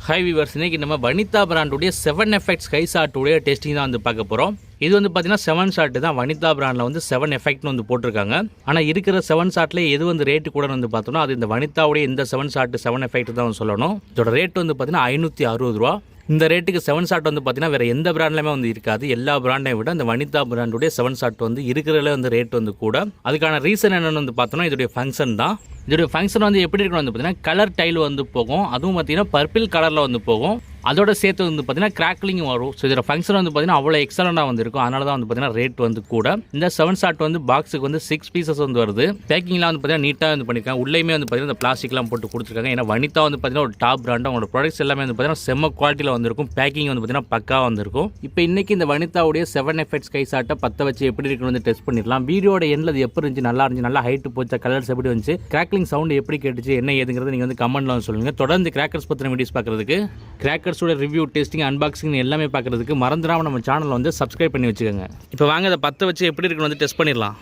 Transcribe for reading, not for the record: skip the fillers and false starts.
Hi viewers, இன்னைக்கு நம்ம Vanitha பிராண்டுடைய 7 effects sky ஷாட்டுடைய testing தான் வந்து பார்க்க போகிறோம். இது வந்து பார்த்தீங்கன்னா 7 ஷாட் தான். வனிதா பிராண்டில் வந்து 7 எஃபெக்ட்னு வந்து போட்டிருக்காங்க. ஆனால் இருக்கிற 7 ஷாட்டில் எது வந்து ரேட்டு கூட வந்து பார்த்தோம்னா அது இந்த வனிதாவுடைய இந்த 7 ஷாட் 7 எஃபெக்ட் தான் சொல்லணும். இதோட ரேட் வந்து பார்த்தீங்கன்னா 560 ரூபா. இந்த ரேட்டுக்கு 7 ஷாட் வந்து பார்த்தீங்கன்னா வேறு எந்த பிராண்ட்லையுமே வந்து இருக்காது. எல்லா பிராண்டையும் விட இந்த வனிதா பிராண்டுடைய 7 ஷாட் வந்து இருக்கிறதுல வந்து ரேட் வந்து கூட. அதுக்கான ரீசன் என்னென்னு வந்து பார்த்தோம்னா இதோடைய ஃபங்க்ஷன் தான். இதோடைய ஃபங்க்ஷன் வந்து எப்படி இருக்கணும் வந்து பார்த்தீங்கன்னா கலர் டைல் வந்து போகும். அதுவும் பார்த்தீங்கன்னா பர்பிள் கலரில் வந்து போகும். அதோட சேர்த்து வந்து பார்த்தீங்கன்னா கிராக்லிங் வரும். ஸோ இதோட ஃபங்க்ஷன் வந்து பார்த்தீங்கன்னா அவ்வளோ எக்ஸலண்டாக வந்து இருக்கும். அதனால தான் வந்து பார்த்தீங்கன்னா ரேட் வந்து கூட. இந்த 7 ஷாட் வந்து பாக்ஸுக்கு வந்து 6 பீசஸ் வந்து வருது. பேக்கிங்லாம் வந்து பார்த்தீங்கன்னா நீட்டாக வந்து பண்ணியிருக்காங்க. உள்ளேயுமே வந்து பார்த்தீங்கன்னா இந்த பிளாஸ்டிக்லாம் போட்டு கொடுத்துருக்காங்க. ஏன்னா வனிதா வந்து பார்த்தீங்கன்னா ஒரு டாப் பிராண்ட். அவங்களோட ப்ராடக்ட்ஸ் எல்லாமே வந்து பார்த்தீங்கன்னா செம்ம குவாலிட்டியில் வந்திருக்கும். பேக்கிங் வந்து பார்த்தீங்கன்னா பக்கா வந்திருக்கும். இப்போ இன்னைக்கு இந்த வனிதாவுடைய 7 எஃபெக்ட்ஸ் ஸ்கை ஷாட்டை பற்ற வச்சு எப்படி இருக்குன்னு வந்து டெஸ்ட் பண்ணிடலாம். வீடியோட எண்ணில் அது எப்படி இருந்துச்சு, நல்லா இருந்துச்சு, நல்லா ஹைட்டு போச்சா, கலர்ஸ் எப்படி வந்துச்சு, கிராக்லிங் சவுண்ட் எப்படி கேட்டுச்சு, என்ன ஏதுங்கிறது நீங்கள் வந்து கமெண்ட்ல வந்து சொல்லுங்கள். தொடர்ந்து கிராக்கர்ஸ் பற்றின வீடியோஸ் பார்க்குறதுக்கு, கிராக்கர்ஸோட ரிவ்யூ, டெஸ்டிங், அன்பாக்சிங் எல்லாமே பார்க்குறதுக்கு மறந்துடாமல் நம்ம சேனலை வந்து சப்ஸ்கிரைப் பண்ணி வச்சுக்கோங்க. இப்போ வாங்க அதை பற்ற வச்சு எப்படி இருக்குன்னு வந்து டெஸ்ட் பண்ணிடலாம்.